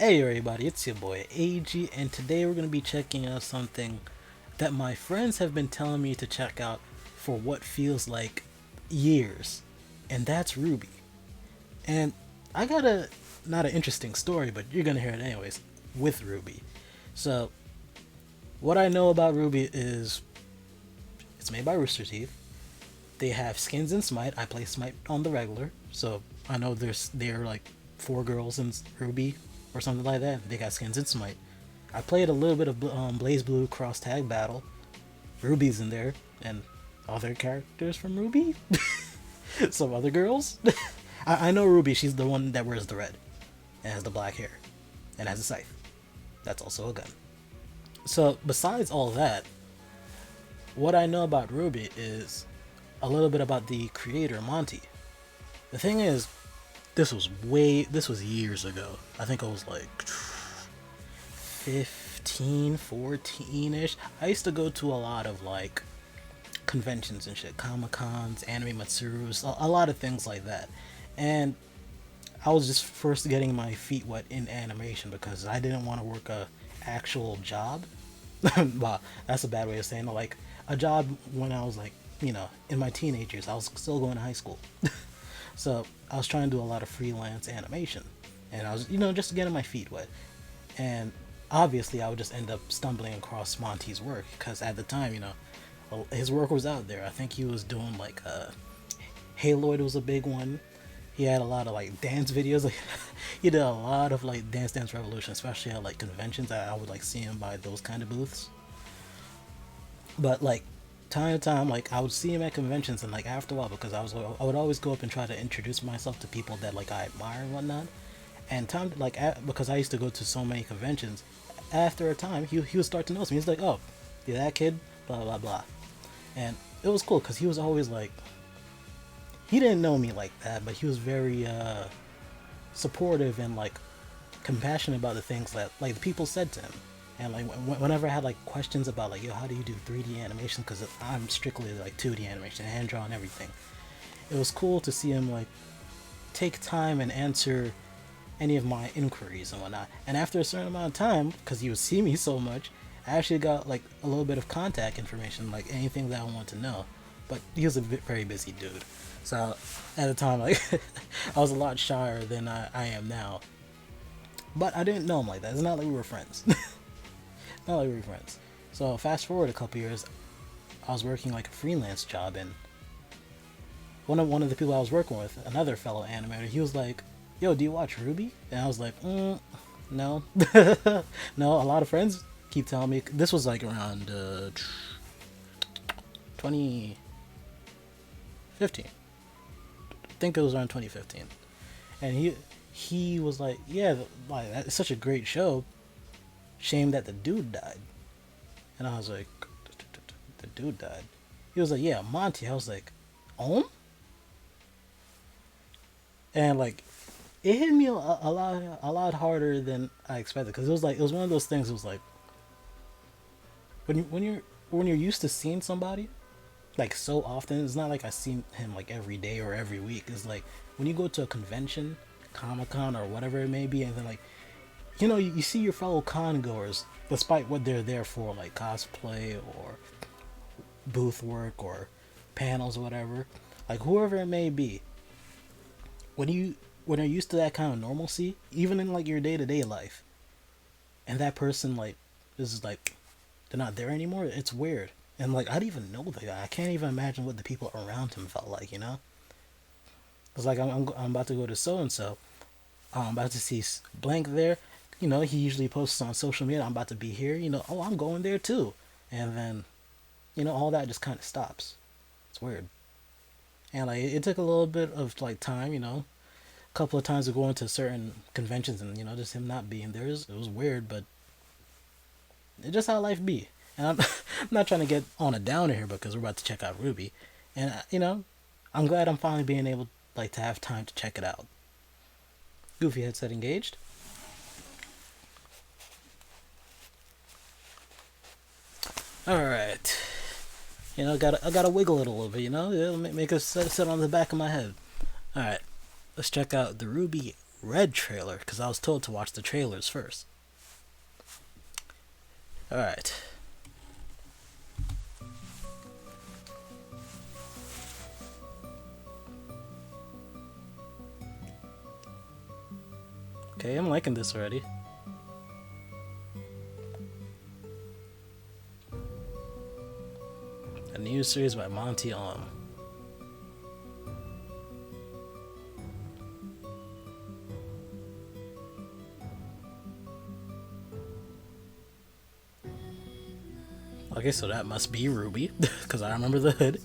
Hey everybody, it's your boy Aege, and today we're going to be checking out something that my friends have been telling me to check out for what feels like years, and that's Ruby. And I got not an interesting story, but you're going to hear it anyways, with Ruby. So, what I know about Ruby is it's made by Rooster Teeth. They have skins in Smite. I play Smite on the regular, so I know they're like four girls in Ruby or something like that. They got skins in Smite. I played a little bit of Blaze Blue Cross Tag Battle. Ruby's in there, and other characters from Ruby. Some other girls. I know Ruby. She's the one that wears the red and has the black hair and has a scythe. That's also a gun. So besides all that, what I know about Ruby is a little bit about the creator Monty. The thing is, this was years ago. I think I was like 15, 14ish. I used to go to a lot of like conventions and shit, Comic Cons, Anime Matsurus, a lot of things like that. And I was just first getting my feet wet in animation because I didn't want to work a actual job. Well, that's a bad way of saying it. Like a job when I was like, in my teenage years. I was still going to high school. So I was trying to do a lot of freelance animation. And I was, just getting my feet wet. And obviously I would just end up stumbling across Monty's work because at the time, his work was out there. I think he was doing like Haloid was a big one. He had a lot of like dance videos. Like he did a lot of like Dance Revolution, especially at like conventions. I would like see him by those kind of booths. But like time to time, like I would see him at conventions, and like after a while, because I would always go up and try to introduce myself to people that like I admire and whatnot. And time like because I used to go to so many conventions, after a time he would start to notice me. He's like, "Oh, you're that kid," blah blah blah, and it was cool because he was always like, he didn't know me like that, but he was very supportive and like compassionate about the things that like the people said to him. And like whenever I had like questions about like, yo, how do you do 3D animation, because I'm strictly like 2D animation, hand drawn, everything, it was cool to see him like take time and answer any of my inquiries and whatnot. And after a certain amount of time, because he would see me so much, I actually got like a little bit of contact information, like anything that I want to know. But he was a very busy dude, so at the time, like I was a lot shyer than I am now. But I didn't know him like that. It's not like we were friends. Not like we were friends. So fast forward a couple years, I was working like a freelance job, and one of the people I was working with, another fellow animator, he was like, "Yo, do you watch RWBY?" And I was like, no, no. A lot of friends keep telling me. This was like around 2015. I think it was around 2015, and he was like, "Yeah, like that's such a great show. Shame that the dude died." And I was like, "The dude died?" He was like, "Yeah, Monty." I was like, "Oh?" And like, it hit me a lot harder than I expected, because it was one of those things. It was like when you're used to seeing somebody like so often. It's not like I see him like every day or every week. It's like when you go to a convention, Comic Con or whatever it may be, and then like, you see your fellow con goers, despite what they're there for, like cosplay or booth work or panels or whatever, like whoever it may be. When you're used to that kind of normalcy, even in like your day to day life, and that person like is like they're not there anymore, it's weird. And like I don't even know the guy. I can't even imagine what the people around him felt like. It's like I'm about to go to so and so. I'm about to see blank there. He usually posts on social media, "I'm about to be here." Oh, I'm going there too. And then, all that just kind of stops. It's weird. And like it took a little bit of like time, a couple of times of going to certain conventions, and just him not being there. It was weird, but it's just how life be. And I'm, I'm not trying to get on a downer here because we're about to check out Ruby, and I'm glad I'm finally being able like to have time to check it out. Goofy headset engaged. All right. I gotta wiggle it a little bit. It'll make it sit on the back of my head. All right. Let's check out the RWBY Red trailer because I was told to watch the trailers first. Alright. Okay, I'm liking this already. A new series by Monty On. Okay, so that must be RWBY, because I remember the hood.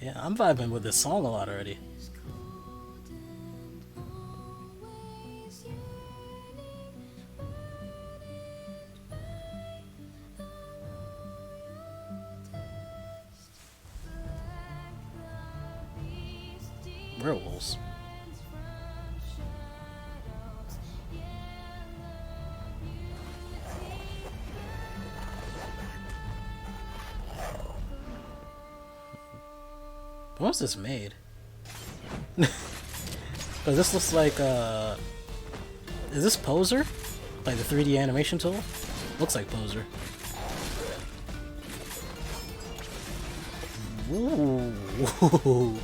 Yeah, I'm vibing with this song a lot already. Werewolves. When was this made? Because this looks like, is this Poser? Like the 3D animation tool? Looks like Poser. Ooh.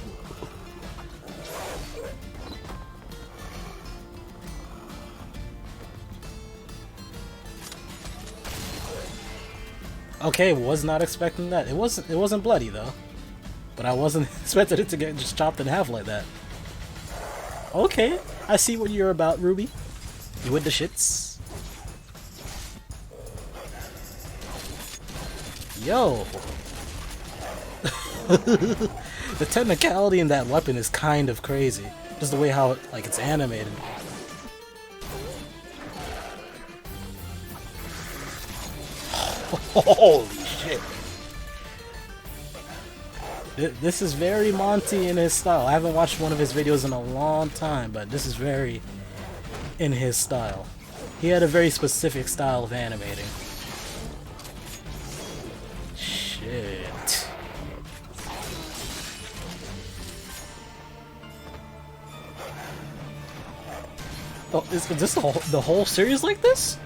Okay, was not expecting that. It wasn't bloody though. But I wasn't expecting it to get just chopped in half like that. Okay, I see what you're about, RWBY. You with the shits? Yo! The technicality in that weapon is kind of crazy. Just the way how it's animated. Holy shit! This is very Monty in his style. I haven't watched one of his videos in a long time, but this is very in his style. He had a very specific style of animating. Shit. Oh, is this the whole series like this?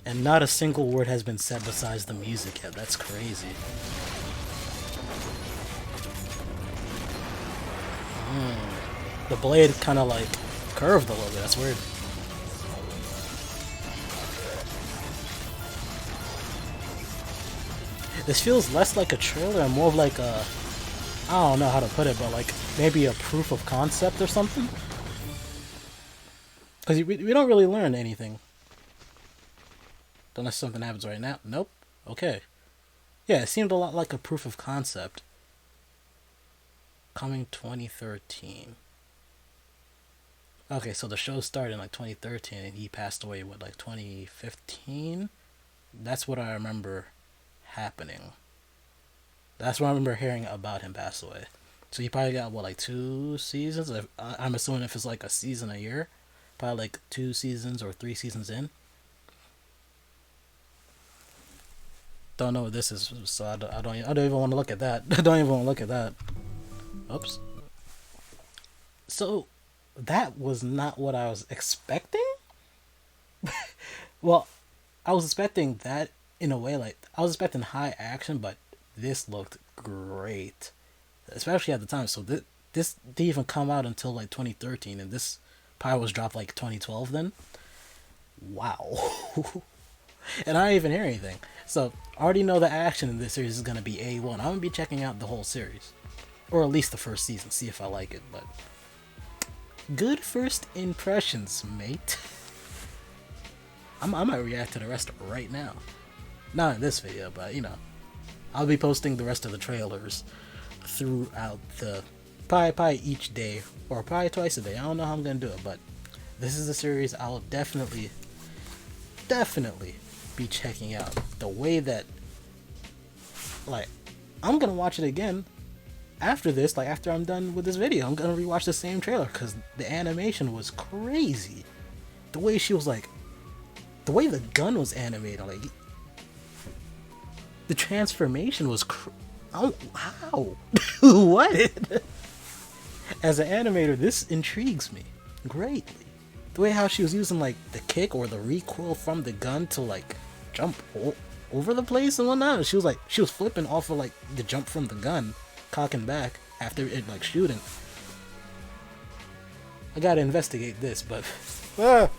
And not a single word has been said besides the music yet. That's crazy. The blade kind of like curved a little bit. That's weird. This feels less like a trailer and more of like a... I don't know how to put it, but like maybe a proof of concept or something? Because we don't really learn anything. Unless something happens right now. Nope. Okay. Yeah, it seemed a lot like a proof of concept. Coming 2013. Okay, so the show started in like 2013 and he passed away, what, like 2015? That's what I remember happening. That's what I remember hearing about him pass away. So he probably got, what, like 2 seasons? I'm assuming if it's like a season a year. Probably like 2 seasons or 3 seasons in. Don't know what this is, so I don't even want to look at that. I don't even want to look at that. Oops. So, that was not what I was expecting? Well, I was expecting that in a way, like, I was expecting high action, but this looked great. Especially at the time, so this didn't even come out until, like, 2013, and this probably was dropped, like, 2012 then? Wow. And I didn't even hear anything. So, I already know the action in this series is going to be A1. I'm going to be checking out the whole series. Or at least the first season, see if I like it, but... Good first impressions, mate. I might react to the rest right now. Not in this video, but, you know. I'll be posting the rest of the trailers throughout the... Probably each day, or probably twice a day. I don't know how I'm going to do it, but... This is a series I'll definitely be checking out. The way that, like, I'm gonna watch it again after this, like after I'm done with this video, I'm gonna rewatch the same trailer because the animation was crazy. The way she was like, the way the gun was animated, like the transformation was oh, how? What? As an animator, this intrigues me greatly. The way how she was using like the kick or the recoil from the gun to like jump over the place and whatnot. She was flipping off of like the jump from the gun, cocking back after it like shooting. I gotta investigate this, but what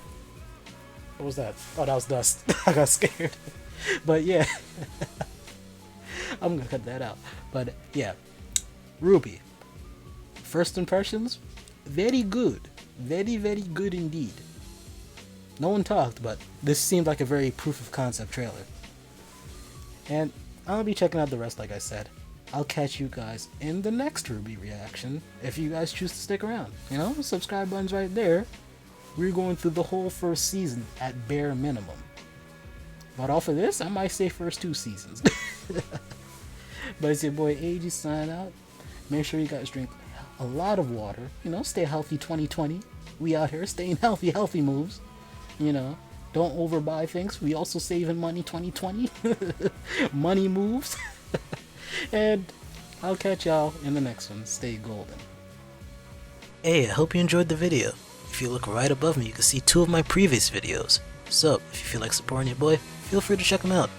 was that? Oh, that was dust. I got scared. But yeah. I'm gonna cut that out. But yeah, RWBY. First impressions, very good. Very, very good indeed. No one talked, but this seemed like a very proof of concept trailer. And I'll be checking out the rest, like I said. I'll catch you guys in the next RWBY reaction, if you guys choose to stick around. You know, subscribe button's right there. We're going through the whole first season at bare minimum. But off of this, I might say first 2 seasons. But it's your boy Aege signing out. Make sure you guys drink a lot of water. You know, stay healthy 2020. We out here staying healthy, healthy moves. You know, don't overbuy things. We also saving money 2020. Money moves. And I'll catch y'all in the next one. Stay golden. Hey, I hope you enjoyed the video. If you look right above me, you can see 2 of my previous videos. So, if you feel like supporting your boy, feel free to check them out.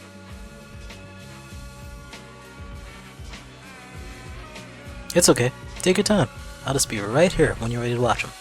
It's okay. Take your time. I'll just be right here when you're ready to watch them.